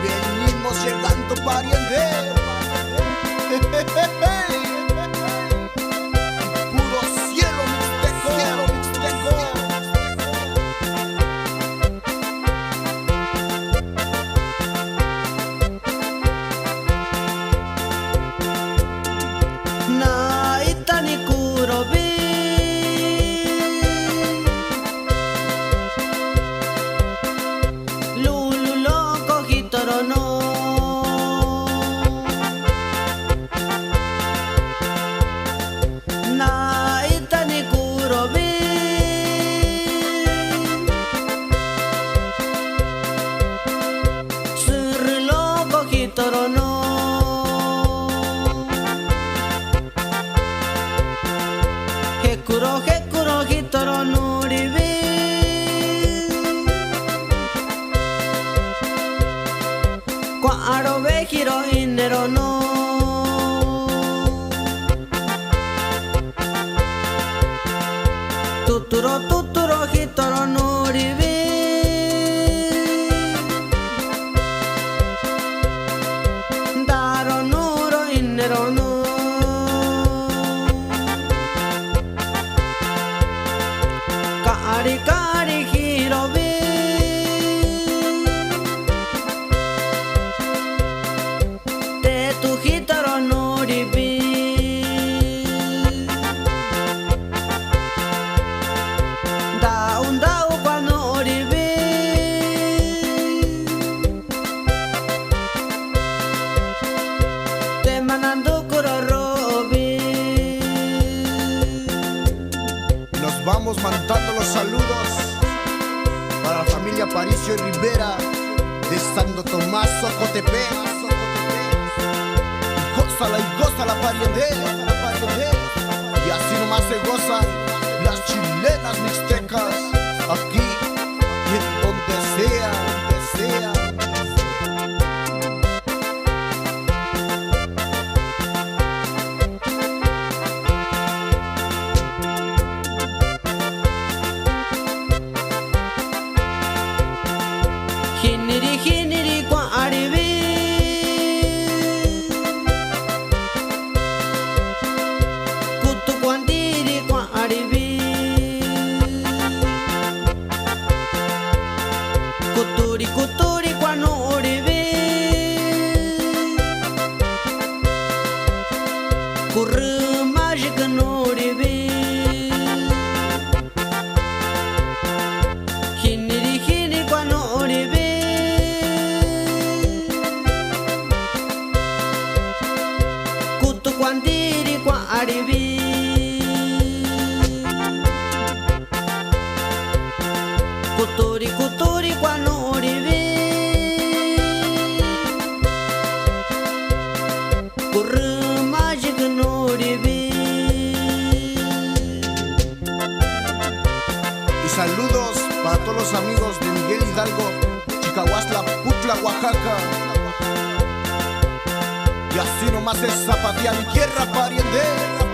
Y venimos llegando, pariente. Puro cielo mixteco. Naita ni kurobi lulu loko hitoro no Naita ni kurobi suru loko hitoro no Hekuro hitoro nuribi Kwa arobe hiro inero no Tuturo hitoro nuribi Daro nuro inero no Kari hirobi Te tu hitoro nuribi Dau kwa nuribi Te manando kurorobi Nos vamos mandando los saludos para la familia Aparicio y Rivera de Santo Tomás, Socotepec. Gózala, pariente. Y así nomás se gozan las chilenas mixtecas aquí y en donde sea. Hiniri kwa aribi Kutu kwandiri kwa aribi Kuturi kwa nuribi Kuru magic nuribi Hiniri kwa nuribi Kwandiri kwa aribi Kuturi kwa nuribi Kuru magic nuribi Y saludos para todos los amigos de Miguel Hidalgo, Chicahuastla, Putla, Oaxaca. Y así nomás es zapatear mi tierra, pariente.